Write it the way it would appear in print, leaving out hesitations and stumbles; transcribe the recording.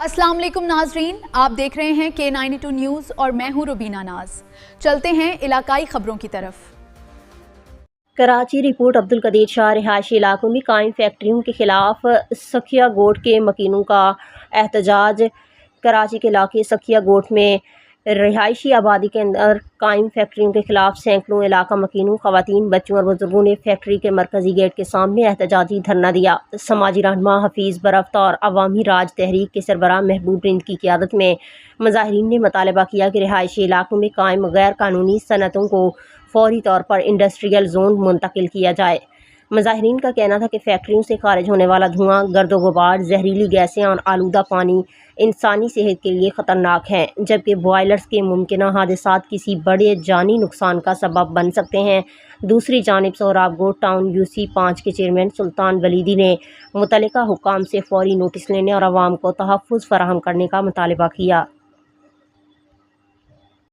अस्सलाम वालेकुम नाजरीन, आप देख रहे हैं K92 न्यूज़ और मैं हूं रुबीना नाज। चलते हैं इलाकाई खबरों की तरफ। कराची रिपोर्ट। अब्दुल कदीर शाह रिहायशी इलाकों में कायम फैक्ट्रियों के खिलाफ सखिया गोट के मकीनों का एहतजाज। कराची के इलाके सखिया गोट में रिहायशी आबादी के अंदर कायम फैक्ट्रियों के खिलाफ सैकड़ों इलाका मकीनों, खवातीन, बच्चों और बुजुर्गों ने फैक्ट्री के मरकजी गेट के सामने एहतजाजी धरना दिया। समाजी रहनुमा हफीज़ बरफ्त और अवामी राज तहरीक के सरबराह महबूब रिंद की क़ियादत में मुजाहिरीन ने मुतालबा किया कि रिहायशी इलाकों में कायम गैर कानूनी सनतों को फौरी तौर पर इंडस्ट्रियल जोन मुंतकिल किया जाए। मुजाहिरीन का कहना था कि फैक्ट्रियों से खारिज होने वाला धुआं, गर्दो गुबार, जहरीली गैसें और आलूदा पानी इंसानी सेहत के लिए ख़तरनाक हैं, जबकि बॉयलर्स के मुमकिन हादसात किसी बड़े जानी नुकसान का सबब बन सकते हैं। दूसरी जानिब सोहराब गोट टाउन UC5 के चेयरमैन सुल्तान वलीदी ने मुतल्लिका हुक्काम से फौरी नोटिस लेने और आवाम को तहफ़्फ़ुज़ फराहम करने का मुतालबा किया।